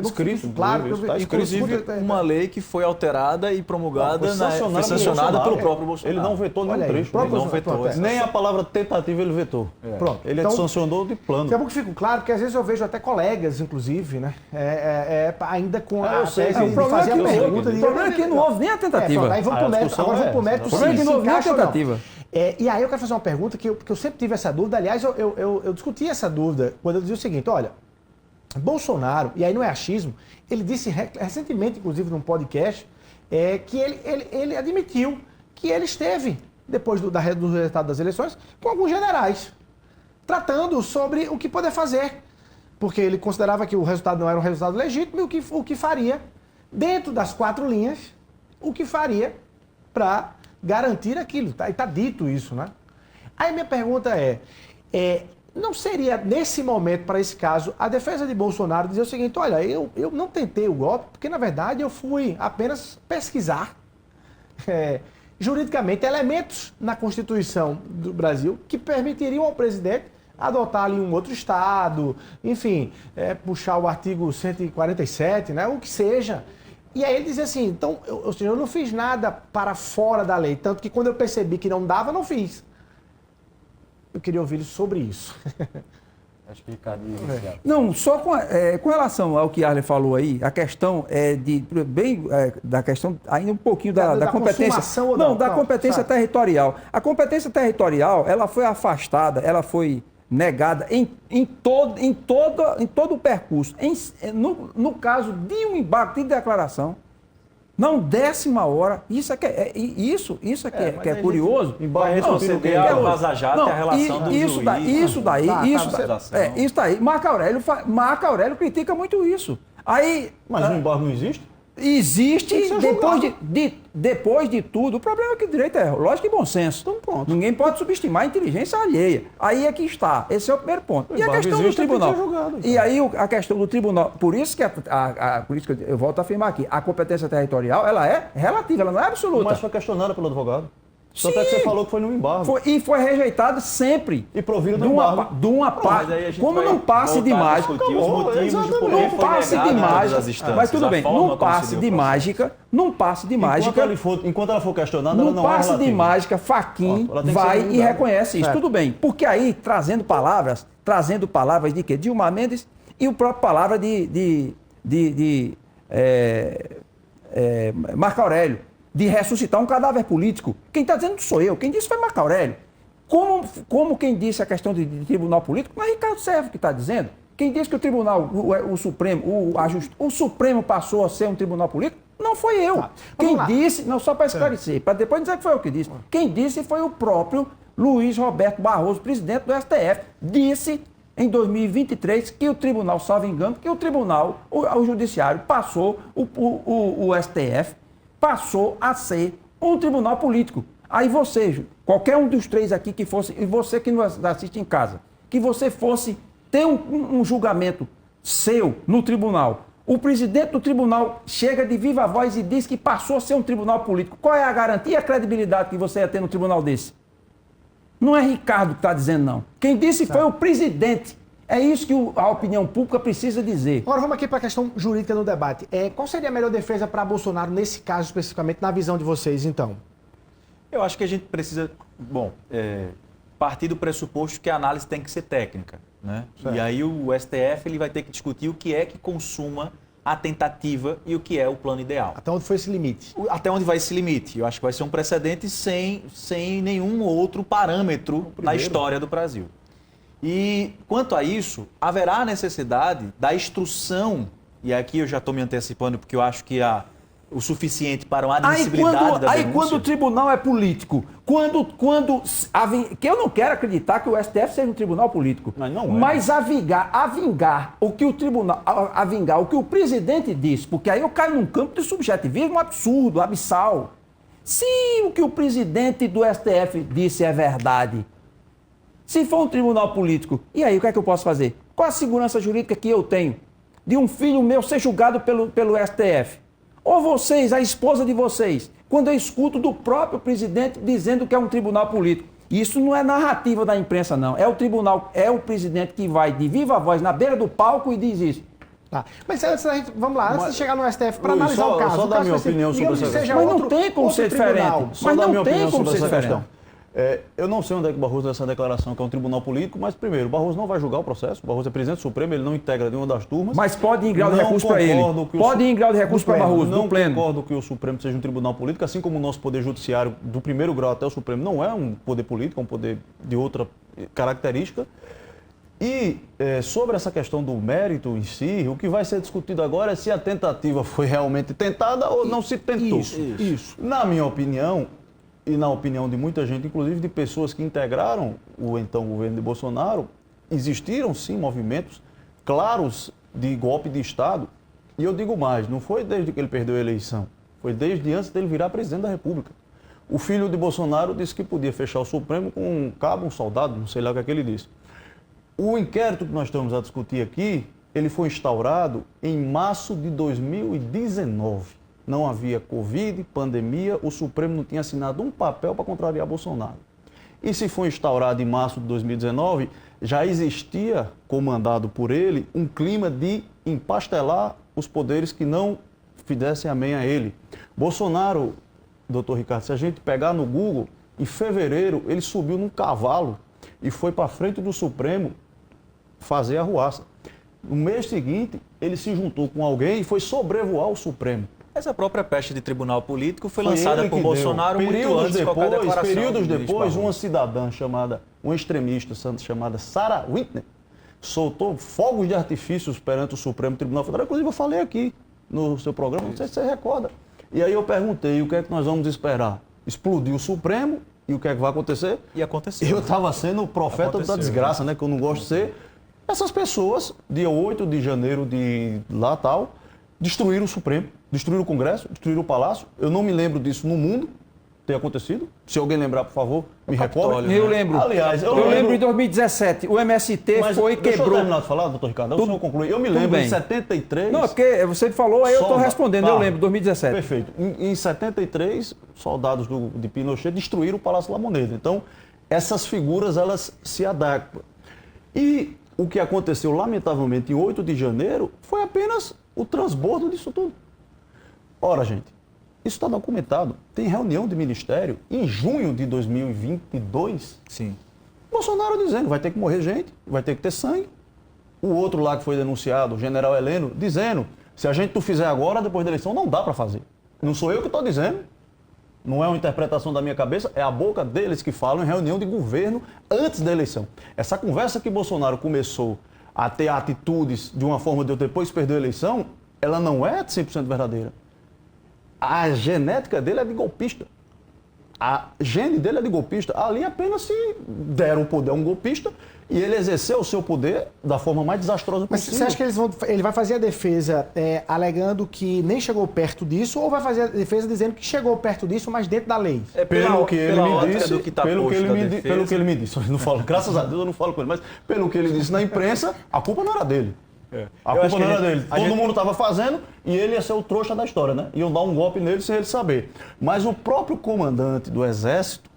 escrito, claro. Inclusive, uma lei que foi alterada e promulgada, foi sancionada pelo próprio Bolsonaro. Ele não vetou nenhum trecho. Ele não vetou. Nem a palavra tentativa ele vetou. Pronto. Ele então, sancionou de plano. Daqui a pouco fica claro, porque às vezes eu vejo até colegas, inclusive, né? Ainda com a tese de fazer a pergunta. O problema é que não houve nem a tentativa. Aí vamos pro mérito. Agora vamos pro mérito. O problema é que não houve nem a tentativa. E aí eu quero fazer uma pergunta, porque eu sempre tive essa dúvida. Aliás, eu discuti essa dúvida quando eu dizia o seguinte, olha, Bolsonaro, e aí não é achismo, ele disse recentemente, inclusive num podcast, que ele admitiu que ele esteve, depois do resultado das eleições, com alguns generais, tratando sobre o que poder fazer. Porque ele considerava que o resultado não era um resultado legítimo e o que faria, dentro das 4 linhas, o que faria para garantir aquilo. Está dito isso, né? Aí minha pergunta não seria, nesse momento, para esse caso, a defesa de Bolsonaro dizer o seguinte, olha, eu não tentei o golpe, porque, na verdade, eu fui apenas pesquisar juridicamente elementos na Constituição do Brasil que permitiriam ao presidente adotar ali um outro estado, enfim, puxar o artigo 147, né, o que seja. E aí ele dizia assim, então, eu não fiz nada para fora da lei, tanto que quando eu percebi que não dava, não fiz. Eu queria ouvir sobre isso. Acho que Ricardo... Não, só com relação ao que Arlen falou aí, a questão da questão, ainda um pouquinho da competência. Ou da competência territorial. A competência territorial, ela foi afastada, ela foi negada em todo o percurso. No caso de um embargo de declaração, Não, 10ª hora. Isso é que é curioso. Vai retroceder a Vaza Jato e a relação do juiz. Isso daí. Marco Aurélio critica muito isso. Aí, Mas o embargo não existe? existe depois de tudo. O problema é que o direito é lógica e bom senso. Então pronto. Ninguém pode subestimar a inteligência alheia. Aí é que está. Esse é o primeiro ponto. E a questão do tribunal. E aí a questão do tribunal. Por isso que por isso que eu volto a afirmar aqui, a competência territorial, ela é relativa, ela não é absoluta. Mas foi questionada pelo advogado. Tanto Sim. é que você falou que foi no embargo. Foi rejeitado sempre. E proviram do embargo. De uma parte. Como não passe de mágica. Os motivos de por que Não foi passe negado de nas mágica. instâncias, Mas tudo a bem, forma não como passe se deu de o processo. mágica. Não passe de mágica. Enquanto ela for questionada, ela No não é passe de relativa. mágica, Fachin Ela tem que ser vai e divulgada. reconhece isso. Certo. Tudo bem. Porque aí, trazendo palavras de quê? Dilma Mendes e o próprio palavra de Marco Aurélio, de ressuscitar um cadáver político. Quem está dizendo sou eu. Quem disse foi Marco Aurélio. Como quem disse a questão de tribunal político, não é Ricardo Servo que está dizendo. Quem disse que o tribunal, o Supremo, o Supremo passou a ser um tribunal político, não foi eu. Quem disse, não, só para esclarecer, para depois dizer que foi eu que disse. Quem disse foi o próprio Luiz Roberto Barroso, presidente do STF, disse em 2023 que o tribunal, salvo engano, que o tribunal, o judiciário passou, o STF passou a ser um tribunal político. Aí você, qualquer um dos três aqui que fosse, e você que nos assiste em casa, que você fosse ter um julgamento seu no tribunal, o presidente do tribunal chega de viva voz e diz que passou a ser um tribunal político. Qual é a garantia e a credibilidade que você ia ter no tribunal desse? Não é Ricardo que está dizendo, não. Quem disse foi o presidente. É isso que a opinião pública precisa dizer. Agora vamos aqui para a questão jurídica no debate. Qual seria a melhor defesa para Bolsonaro nesse caso especificamente, na visão de vocês, então? Eu acho que a gente precisa, partir do pressuposto que a análise tem que ser técnica, né? Certo. E aí o STF ele vai ter que discutir o que é que consuma a tentativa e o que é o plano ideal. Até onde foi esse limite? Até onde vai esse limite? Eu acho que vai ser um precedente sem nenhum outro parâmetro na história do Brasil. E quanto a isso, haverá necessidade da instrução, e aqui eu já estou me antecipando porque eu acho que o suficiente para uma admissibilidade da denúncia. Quando o tribunal é político, que eu não quero acreditar que o STF seja um tribunal político, Mas não é. mas avingar o que o tribunal, avingar o que o presidente disse, porque aí eu caio num campo de subjetivismo absurdo, abissal. Se o que o presidente do STF disse é verdade, se for um tribunal político, e aí o que é que eu posso fazer? Qual a segurança jurídica que eu tenho de um filho meu ser julgado pelo STF? Ou vocês, a esposa de vocês, quando eu escuto do próprio presidente dizendo que é um tribunal político. Isso não é narrativa da imprensa, não. É o tribunal, é o presidente que vai de viva voz na beira do palco e diz isso. Tá. Mas antes da gente, vamos lá, antes de chegar no STF, para Luiz, analisar o caso. só o dar caso minha específico, opinião sobre digamos essa que seja Mas não outro- tem como outro ser tribunal. diferente. Só Mas dar não minha tem opinião como sobre ser essa diferente. questão. Eu não sei onde é que o Barroso dessa declaração que é um tribunal político, mas primeiro, o Barroso não vai julgar o processo, o Barroso é presidente do Supremo, ele não integra nenhuma das turmas. Mas pode ir em grau de Não recurso para ele. concordo que o Pode ir em grau de recurso para Barroso, Não no pleno. concordo que o Supremo seja um tribunal político, assim como o nosso poder judiciário, do primeiro grau até o Supremo, não é um poder político, é um poder de outra característica. E sobre essa questão do mérito em si, o que vai ser discutido agora é se a tentativa foi realmente tentada ou não se tentou. Isso. Na minha opinião, e na opinião de muita gente, inclusive de pessoas que integraram o então governo de Bolsonaro, existiram sim movimentos claros de golpe de Estado. E eu digo mais, não foi desde que ele perdeu a eleição, foi desde antes dele virar presidente da República. O filho de Bolsonaro disse que podia fechar o Supremo com um cabo, um soldado, não sei lá o que é que ele disse. O inquérito que nós estamos a discutir aqui, ele foi instaurado em março de 2019. Não havia Covid, pandemia, o Supremo não tinha assinado um papel para contrariar Bolsonaro. E se foi instaurado em março de 2019, já existia, comandado por ele, um clima de empastelar os poderes que não fizessem amém a ele. Bolsonaro, doutor Ricardo, se a gente pegar no Google, em fevereiro ele subiu num cavalo e foi para frente do Supremo fazer a arruaça. No mês seguinte, ele se juntou com alguém e foi sobrevoar o Supremo. Essa própria peste de tribunal político foi Foi lançada ele por que Bolsonaro deu. muito antes de qualquer declaração. Períodos do depois, Barroso. uma cidadã uma extremista chamada Sarah Whitney, soltou fogos de artifícios perante o Supremo Tribunal Federal. Inclusive, eu falei aqui no seu programa, não sei se você recorda. E aí eu perguntei, o que é que nós vamos esperar? Explodir o Supremo e o que é que vai acontecer? E aconteceu. Eu estava sendo o profeta da desgraça, né? Que eu não gosto de ser. Essas pessoas, dia 8 de janeiro de lá tal, destruíram o Supremo, destruíram o Congresso, destruíram o Palácio. Eu não me lembro disso no mundo ter acontecido. Se alguém lembrar, por favor, me recorre. Eu lembro. Aliás, eu lembro em 2017, o MST Mas foi e deixa eu quebrou. terminar de falar, doutor Ricardo, o senhor conclui. Eu me lembro, bem. em 73... Não, é porque você falou, aí eu estou respondendo, eu lembro, 2017. Perfeito. Em 73, soldados de Pinochet destruíram o Palácio La Moneda. Então, essas figuras, elas se adaptam. E o que aconteceu, lamentavelmente, em 8 de janeiro, foi apenas o transbordo disso tudo. Ora, gente, isso está documentado. Tem reunião de ministério em junho de 2022. Sim. Bolsonaro dizendo, vai ter que morrer gente, vai ter que ter sangue. O outro lá que foi denunciado, o general Heleno, dizendo, se a gente não fizer agora, depois da eleição, não dá para fazer. Não sou eu que estou dizendo, não é uma interpretação da minha cabeça, é a boca deles que falam em reunião de governo antes da eleição. Essa conversa que Bolsonaro começou a ter atitudes de uma forma de eu depois perder a eleição, ela não é 100% verdadeira. A genética dele é de golpista. A gene dele é de golpista. Ali apenas se deram o poder a um golpista e ele exerceu o seu poder da forma mais desastrosa Mas possível. você acha que ele vai fazer a defesa alegando que nem chegou perto disso, ou vai fazer a defesa dizendo que chegou perto disso, mas dentro da lei? Pelo que ele me disse, pelo que ele me disse, eu não falo, graças a Deus eu não falo com ele, mas pelo que ele disse na imprensa, a culpa não era dele. A culpa não era dele. Todo mundo estava fazendo e ele ia ser o trouxa da história, né? Iam dar um golpe nele sem ele saber. Mas o próprio comandante do Exército,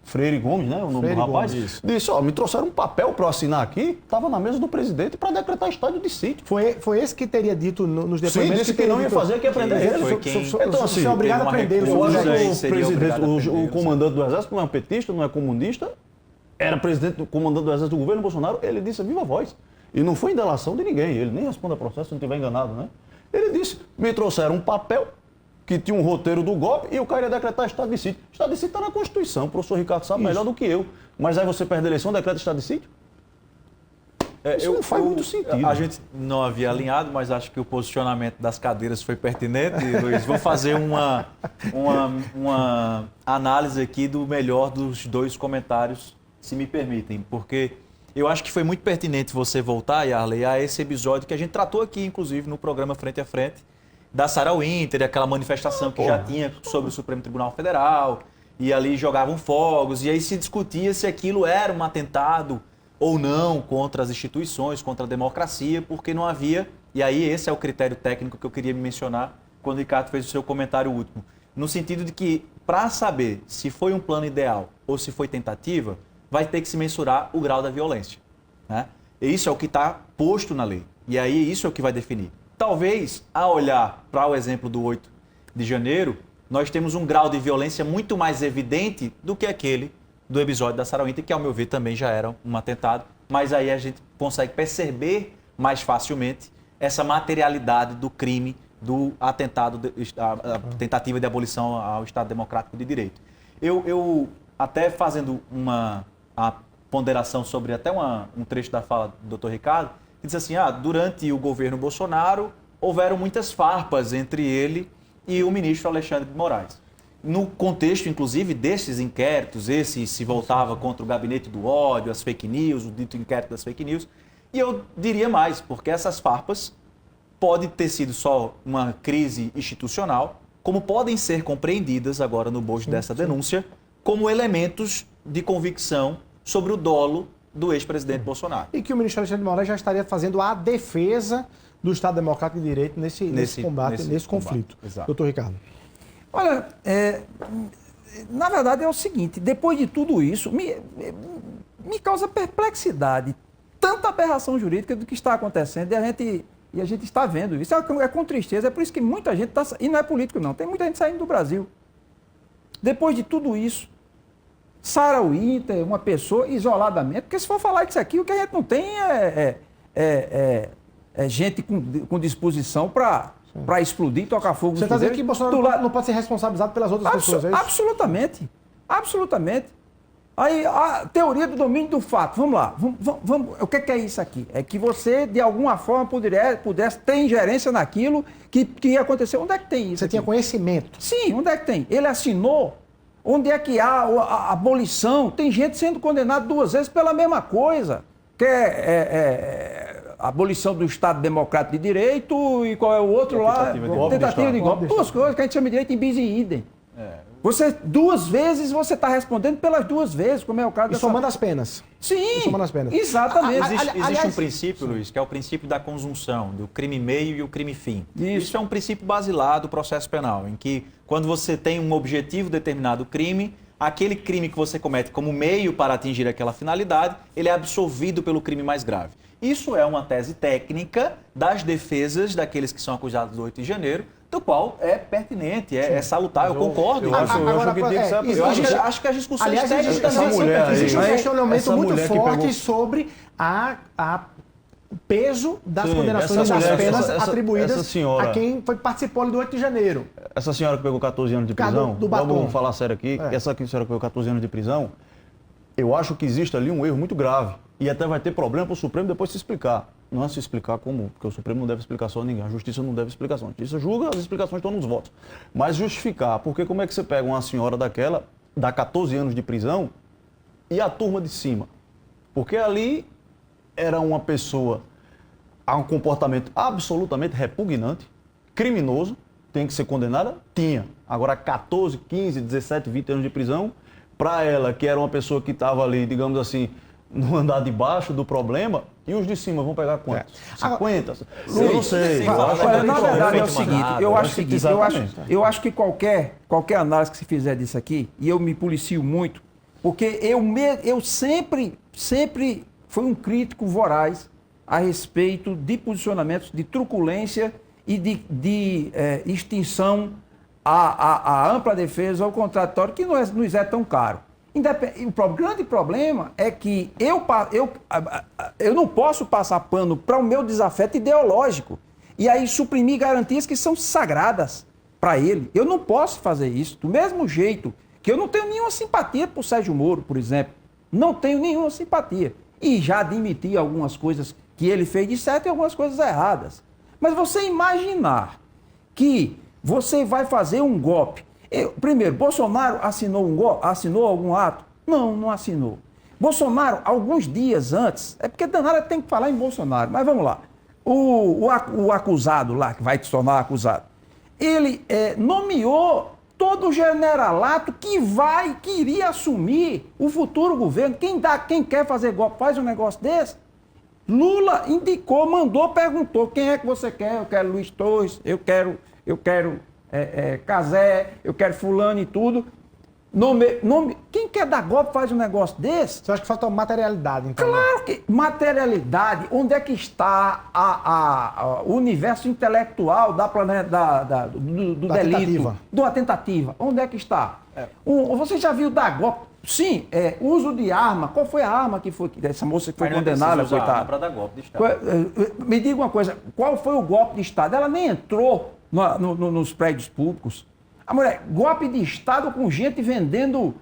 Freire Gomes, né? O nome do rapaz, disse, me trouxeram um papel para eu assinar aqui, estava na mesa do presidente para decretar estado de sítio. Foi esse que teria dito nos depoimentos? Sim, disse que não ia fazer, que ia prender ele. Então, assim, é obrigado a prender. Eu acho que o comandante do Exército não é petista, não é comunista, era presidente, comandante do Exército do governo Bolsonaro, ele disse a viva voz. E não foi em delação de ninguém, ele nem responde a processo se não estiver enganado, né? Ele disse, me trouxeram um papel que tinha um roteiro do golpe e o cara ia decretar estado de sítio. Estado de sítio está na Constituição, o professor Ricardo sabe melhor do que eu. Mas aí você perde a eleição, decreta estado de sítio? Isso não faz muito sentido. A gente não havia alinhado, mas acho que o posicionamento das cadeiras foi pertinente, Luiz. Vou fazer uma análise aqui do melhor dos dois comentários, se me permitem, porque eu acho que foi muito pertinente você voltar, Yarley, a esse episódio que a gente tratou aqui, inclusive, no programa Frente a Frente, da Sarah Winter, aquela manifestação que já tinha sobre o Supremo Tribunal Federal, e ali jogavam fogos, e aí se discutia se aquilo era um atentado ou não contra as instituições, contra a democracia, porque não havia, e aí esse é o critério técnico que eu queria mencionar quando o Ricardo fez o seu comentário último, no sentido de que, para saber se foi um plano ideal ou se foi tentativa, vai ter que se mensurar o grau da violência, né? E isso é o que está posto na lei. E aí isso é o que vai definir. Talvez, ao olhar para o exemplo do 8 de janeiro, nós temos um grau de violência muito mais evidente do que aquele do episódio da Sarah Winter, que, ao meu ver, também já era um atentado. Mas aí a gente consegue perceber mais facilmente essa materialidade do crime, do atentado, a tentativa de abolição ao Estado Democrático de Direito. Eu até fazendo a ponderação sobre até um trecho da fala do Dr. Ricardo, que diz assim, durante o governo Bolsonaro houveram muitas farpas entre ele e o ministro Alexandre de Moraes. No contexto, inclusive, desses inquéritos, esse se voltava contra o gabinete do ódio, as fake news, o dito inquérito das fake news, e eu diria mais, porque essas farpas podem ter sido só uma crise institucional, como podem ser compreendidas agora no bojo dessa denúncia, como elementos de convicção sobre o dolo do ex-presidente Bolsonaro. E que o ministro Alexandre de Moraes já estaria fazendo a defesa do Estado Democrático de Direito nesse combate, nesse conflito. Exato. Doutor Ricardo. Olha, na verdade é o seguinte, depois de tudo isso, me causa perplexidade, tanta aberração jurídica do que está acontecendo e a gente está vendo isso. É com tristeza, é por isso que muita gente está... E não é político não, tem muita gente saindo do Brasil. Depois de tudo isso, Sarah Winter, uma pessoa isoladamente, porque se for falar disso aqui, o que a gente não tem é gente com disposição para explodir, tocar fogo. Você está dizendo que Bolsonaro não pode ser responsabilizado pelas outras pessoas, é isso? Absolutamente. Absolutamente. Aí, a teoria do domínio do fato. Vamos lá. O que é isso aqui? É que você, de alguma forma, pudesse ter ingerência naquilo que aconteceu. Onde é que tem isso? Você tinha conhecimento. Sim, onde é que tem? Ele assinou. Onde é que há a abolição? Tem gente sendo condenada 2 vezes pela mesma coisa. Que a abolição do Estado Democrático de Direito e qual é o outro lá? Tentativa de golpe. 2 coisas que a gente chama de direito em bis e idem. Você, 2 vezes, você está respondendo pelas 2 vezes, como é o caso E somando as penas. Sim, E somando as penas. exatamente. Existe um princípio, Luiz, que é o princípio da conjunção, do crime meio e o crime fim. Isso é um princípio basilar do processo penal, em que quando você tem um objetivo determinado crime, aquele crime que você comete como meio para atingir aquela finalidade, ele é absolvido pelo crime mais grave. Isso é uma tese técnica das defesas daqueles que são acusados do 8 de janeiro, do qual é pertinente, é salutar, eu concordo. Eu acho que acho que as discussões Aliás, técnicas existe um questionamento muito forte pegou... sobre o peso das Sim, condenações e das penas atribuídas essa senhora, a quem participou do 8 de janeiro. Essa senhora que pegou 14 anos de prisão, do batom. vamos falar sério aqui, essa senhora que pegou 14 anos de prisão, eu acho que existe ali um erro muito grave. E até vai ter problema para o Supremo depois se explicar. Não é se explicar como, porque o Supremo não deve explicar só a ninguém, a Justiça não deve explicação. A Justiça julga, as explicações estão nos votos. Mas justificar, porque como é que você pega uma senhora daquela, dá 14 anos de prisão, e a turma de cima? Porque ali era uma pessoa a um comportamento absolutamente repugnante, criminoso, tem que ser condenada? Tinha. Agora 14, 15, 17, 20 anos de prisão, para ela, que era uma pessoa que estava ali, digamos assim, no andar de baixo do problema, e os de cima vão pegar quantos? 50? Eu não sei. Na verdade é o seguinte, eu acho que qualquer análise que se fizer disso aqui, e eu me policio muito, porque eu sempre fui um crítico voraz a respeito de posicionamentos de truculência e de extinção à ampla defesa, ao contraditório, que nos é tão caro. O grande problema é que eu não posso passar pano para o meu desafeto ideológico e aí suprimir garantias que são sagradas para ele. Eu não posso fazer isso. Do mesmo jeito que eu não tenho nenhuma simpatia por Sérgio Moro, por exemplo. Não tenho nenhuma simpatia. E já admiti algumas coisas que ele fez de certo e algumas coisas erradas. Mas você imaginar que você vai fazer um golpe. Primeiro, Bolsonaro assinou algum ato? Não, não assinou. Bolsonaro, alguns dias antes, é porque danada tem que falar em Bolsonaro, mas vamos lá. O acusado lá, que vai se tornar acusado, ele nomeou todo o generalato que iria assumir o futuro governo. Quem quer fazer golpe faz um negócio desse? Lula indicou, mandou, perguntou, quem é que você quer? Eu quero Luiz Torres, eu quero Cazé, eu quero fulano e tudo. Quem quer dar golpe faz um negócio desse? Você acha que falta materialidade, então? Claro que materialidade. Onde é que está o universo intelectual do delito? Da tentativa. Onde é que está? Você já viu dar golpe? Sim, uso de arma. Qual foi a arma que foi essa moça que foi condenada, coitada? Para dar golpe de Estado. Me diga uma coisa, qual foi o golpe de Estado? Ela nem entrou nos prédios públicos. A mulher, golpe de Estado com gente vendendo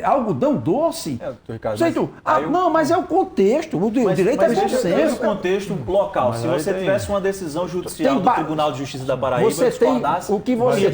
algodão doce. Não, mas é o contexto. O direito é bom senso. Nesse contexto local, se você tivesse uma decisão judicial do Tribunal de Justiça da Paraíba, discordasse, o que você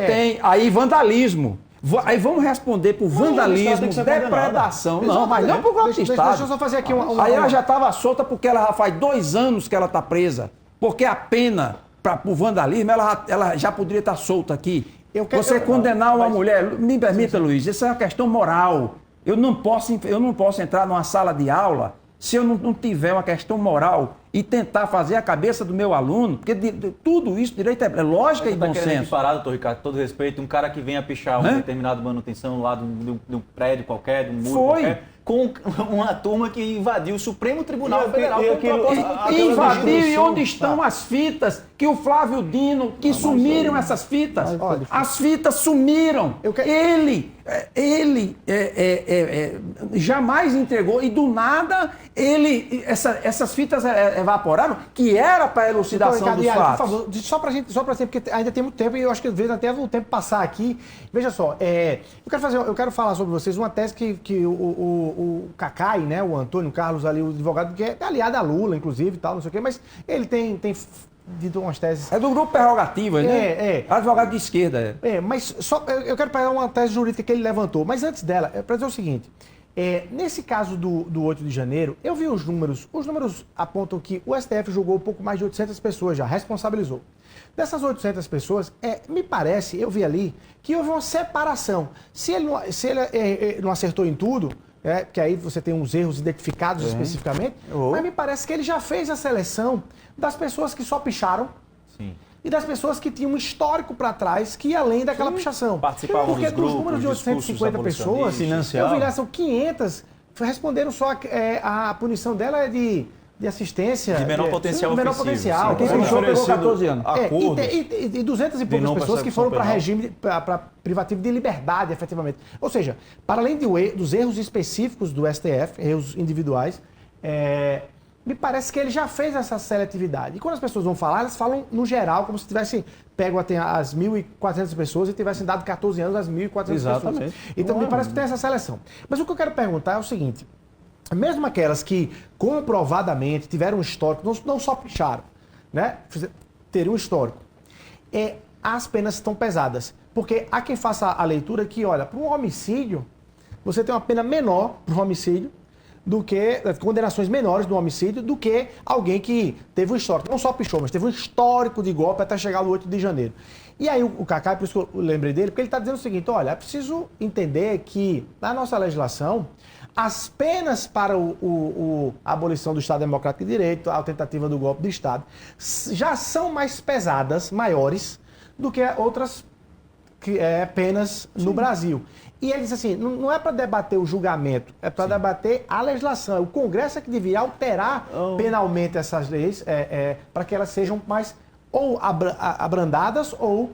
tem aí vandalismo. Aí vamos responder por vandalismo, depredação. Não, mas não por golpe de Estado. Deixa eu só fazer aqui Aí ela já estava solta porque ela já faz 2 anos que ela está presa. Porque a pena por vandalismo, ela já poderia estar solta aqui. Você condenar uma mulher, me permita, Luiz, isso é uma questão moral. Eu não posso entrar numa sala de aula se eu não tiver uma questão moral e tentar fazer a cabeça do meu aluno, porque tudo isso, direito é lógica e bom senso. Parado, doutor Ricardo, com todo respeito, um cara que venha pichar uma determinada manutenção lá de um prédio qualquer, de um muro qualquer, com uma turma que invadiu o Supremo Tribunal Federal. Invadiu e onde estão as fitas que o Flávio Dino, que sumiram essas fitas. olha, As fitas sumiram. Ele jamais entregou e do nada essas fitas evaporaram, que era para elucidação dos fatos. Por favor, só pra gente, porque ainda tem muito tempo e eu acho que às vezes até o tempo passar aqui. Veja só, eu quero falar sobre vocês uma tese que o Cacai, né, o Antônio Carlos ali, o advogado, que é aliado a Lula, inclusive, tal, não sei o quê, mas ele tem dito umas teses. É do grupo Prerrogativas, né? Advogado de esquerda. Mas só eu quero pegar uma tese jurídica que ele levantou, mas antes dela, para dizer o seguinte. Nesse caso do 8 de janeiro, eu vi os números apontam que o STF julgou pouco mais de 800 pessoas já, responsabilizou. Dessas 800 pessoas, me parece, eu vi ali, que houve uma separação. Se ele não acertou em tudo, porque aí você tem uns erros identificados especificamente, mas me parece que ele já fez a seleção das pessoas que só picharam. Sim. E das pessoas que tinham um histórico para trás, que ia além daquela pichação. Participavam porque dos grupos, dos números de 850 pessoas, eu vi lá, são 500, responderam só a punição dela é de assistência. De menor potencial menor ofensivo. potencial. Quem pichou pegou 14 anos. E 200 e poucas pessoas que foram para regime, para privativo de liberdade, efetivamente. Ou seja, para além dos erros específicos do STF, erros individuais, me parece que ele já fez essa seletividade. E quando as pessoas vão falar, elas falam no geral, como se tivessem pego até as 1.400 pessoas e tivessem dado 14 anos às 1.400 pessoas. Então, me parece que tem essa seleção. Mas o que eu quero perguntar é o seguinte. Mesmo aquelas que comprovadamente tiveram um histórico, não só picharam, né? Teriam um histórico. As penas estão pesadas. Porque há quem faça a leitura que, olha, para um homicídio, você tem uma pena menor para um homicídio, do que condenações menores do homicídio do que alguém que teve um histórico, não só pichou, mas teve um histórico de golpe até chegar no 8 de janeiro. E aí o Cacai, por isso que eu lembrei dele, porque ele está dizendo o seguinte, olha, é preciso entender que na nossa legislação, as penas para a abolição do Estado Democrático de Direito, a tentativa do golpe de Estado, já são mais pesadas, maiores, do que outras penas no Brasil. E ele diz assim, não é para debater o julgamento, é para debater a legislação. O Congresso é que deveria alterar penalmente essas leis para que elas sejam mais ou abrandadas ou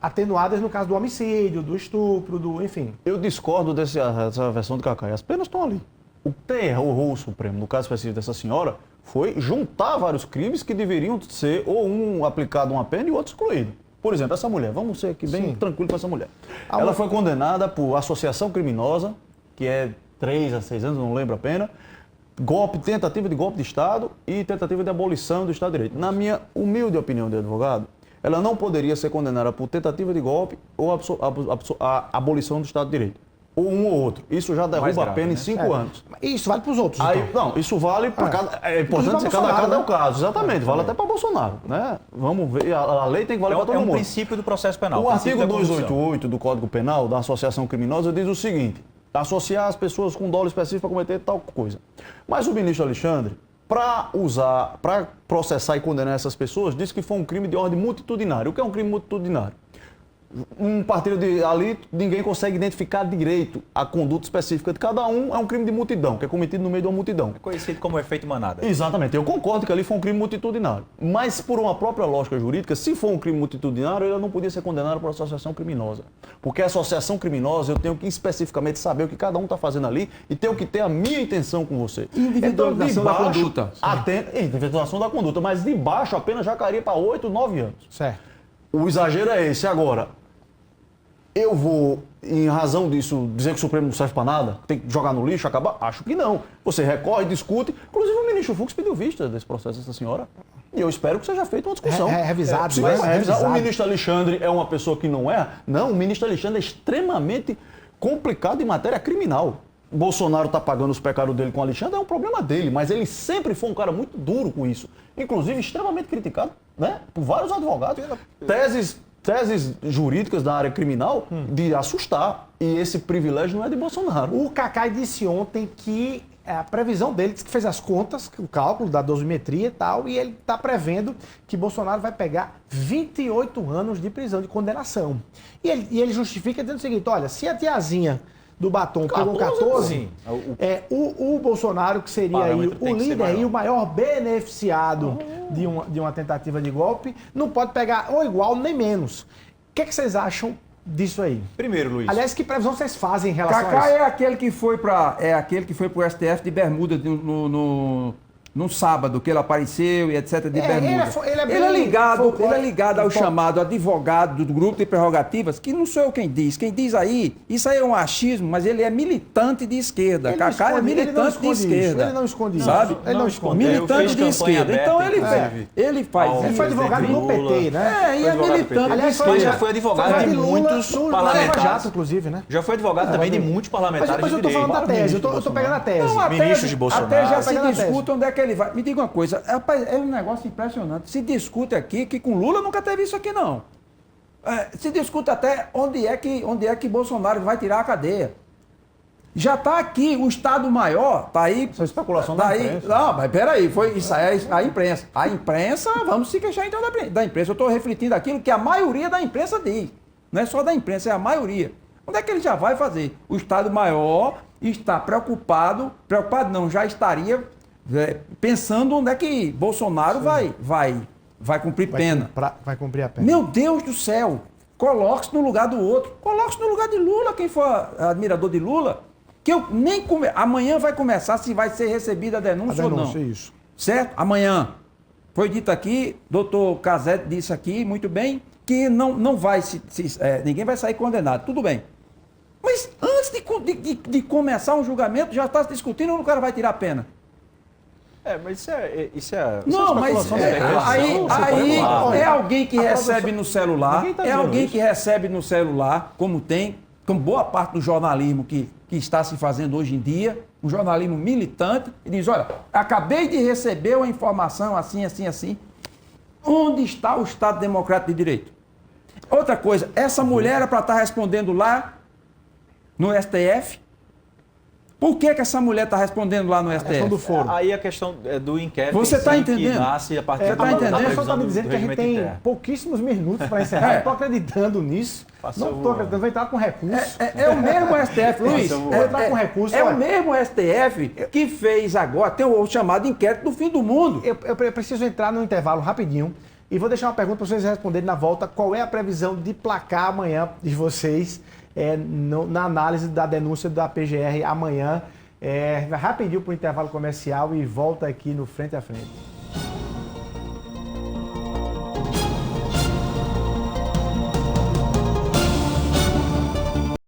atenuadas no caso do homicídio, do estupro, enfim. Eu discordo dessa versão do Cacai. As penas estão ali. O que errou o Supremo, no caso específico dessa senhora, foi juntar vários crimes que deveriam ser ou um aplicado uma pena e o outro excluído. Por exemplo, essa mulher, vamos ser aqui bem tranquilo com essa mulher. Ela foi condenada por associação criminosa, que é 3 a 6 anos, não lembro a pena, tentativa de golpe de Estado e tentativa de abolição do Estado de Direito. Na minha humilde opinião de advogado, ela não poderia ser condenada por tentativa de golpe ou a abolição do Estado de Direito. Ou um ou outro. Isso já derruba a pena em 5 anos. Isso vale para os outros. Aí, então. Não, isso vale para cada. É importante dizer cada caso é o caso. Exatamente, vale até para Bolsonaro. Né? Vamos ver. A lei tem que valer para todo mundo. É um princípio do processo penal. O artigo 288 do Código Penal, da associação criminosa, diz o seguinte: associar as pessoas com dolo específico para cometer tal coisa. Mas o ministro Alexandre, para processar e condenar essas pessoas, disse que foi um crime de ordem multitudinária. O que é um crime multitudinário? Um partido ali, ninguém consegue identificar direito a conduta específica de cada um, é um crime de multidão, que é cometido no meio de uma multidão. É conhecido como efeito manada. Exatamente, eu concordo que ali foi um crime multitudinário. Mas por uma própria lógica jurídica, se for um crime multitudinário, ele não podia ser condenado por associação criminosa. Porque a associação criminosa, eu tenho que especificamente saber o que cada um está fazendo ali e tenho que ter a minha intenção com você. Individualização da conduta. Individualização da conduta, mas de baixo a pena já cairia para 8, 9 anos. Certo. O exagero é esse. Agora, eu vou, em razão disso, dizer que o Supremo não serve para nada? Tem que jogar no lixo, acabar? Acho que não. Você recorre, discute. Inclusive, o ministro Fux pediu vista desse processo dessa senhora. E eu espero que seja feita uma discussão. Revisado. Revisado. O ministro Alexandre é uma pessoa que não erra? Não, o ministro Alexandre é extremamente complicado em matéria criminal. Bolsonaro está pagando os pecados dele com o Alexandre, é um problema dele, mas ele sempre foi um cara muito duro com isso. Inclusive, extremamente criticado, né, por vários advogados. Teses jurídicas da área criminal de assustar. E esse privilégio não é de Bolsonaro. O Cacai disse ontem que a previsão dele, disse que fez as contas, o cálculo da dosimetria e tal, e ele está prevendo que Bolsonaro vai pegar 28 anos de prisão, de condenação. E ele justifica dizendo o seguinte, olha, se a tiazinha do batom pegou 14, sim. o Bolsonaro, que seria aí parâmetro tem o que ser líder maior. e o maior beneficiado de uma tentativa de golpe, não pode pegar ou igual nem menos. O que vocês acham disso aí? Primeiro, Luiz. Aliás, que previsão vocês fazem em relação a Cacá isso? é aquele que foi pro STF de bermuda no sábado, que ele apareceu e etc. de bermuda. ele é bem Ele é ligado ao folclórico. chamado advogado do grupo de prerrogativas, que não sou eu quem diz. Quem diz aí, isso aí é um achismo, mas ele é militante de esquerda. Ele não Cacá é esconde- ele não militante de esconde isso, esquerda. ele não esconde isso. Sabe? Ele não esconde. Militante de Ele fez esquerda. campanha Então aberta, ele faz ao isso. Ele foi advogado no PT, né? E é militante de Aliás, Mas já esquerda. foi advogado de muitos Lava parlamentares. Jato, inclusive, né? Já foi advogado também de muitos parlamentares Mas eu de tô direito. falando da tese, eu tô pegando a tese. Não, a Ministros tese- de Bolsonaro. Até já se Pegando a tese. discute onde é que ele vai. Me diga uma coisa, rapaz, é um negócio impressionante. Se discute aqui que com Lula nunca teve isso aqui, não. Se discute até onde é que Bolsonaro vai tirar a cadeia. Já está aqui, o Estado Maior, está aí. Isso é especulação tá da aí. imprensa. Não, mas peraí, isso aí é a imprensa. A imprensa, vamos se queixar então da imprensa. Eu estou refletindo aquilo que a maioria da imprensa diz. Não é só da imprensa, é a maioria. Onde é que ele já vai fazer? O Estado Maior está preocupado não, já estaria pensando onde é que Bolsonaro vai cumprir pena. Vai cumprir a pena. Meu Deus do céu! Coloque-se no lugar do outro. Coloque-se no lugar de Lula, quem for admirador de Lula. Que eu nem amanhã vai começar se vai ser recebida a denúncia, ou não. Isso. Certo? Amanhã. Foi dito aqui, doutor Casete disse aqui, muito bem, que não vai ninguém vai sair condenado. Tudo bem. Mas antes de começar um julgamento, já está se discutindo onde o cara vai tirar a pena. Mas isso é Não, mas especulação da imprensa. aí Olha, é alguém que a recebe produção- no celular, Ninguém tá é dizendo alguém isso. que recebe no celular, como boa parte do jornalismo que está se fazendo hoje em dia, um jornalismo militante, e diz, olha, acabei de receber uma informação assim, assim, assim. Onde está o Estado Democrático de Direito? Outra coisa, essa mulher era para estar respondendo lá no STF. Por que essa mulher está respondendo lá no STF? do foro. Aí a questão do inquérito Você em tá si, entendendo? que nasce a partir Tá da entendendo? A pessoa previsão está me do dizendo que a gente regimento tem interno. pouquíssimos minutos para encerrar. Não estou acreditando nisso. Passou Não estou voando. acreditando. Vai entrar com recurso. É o mesmo STF, Luiz. Vou entrar com recurso, É olha. o mesmo STF que fez agora, tem o chamado inquérito do fim do mundo. Eu preciso entrar no intervalo rapidinho e vou deixar uma pergunta para vocês responderem na volta. Qual é a previsão de placar amanhã de vocês na análise da denúncia da PGR amanhã? Vai rapidinho para o intervalo comercial e volta aqui no Frente a Frente.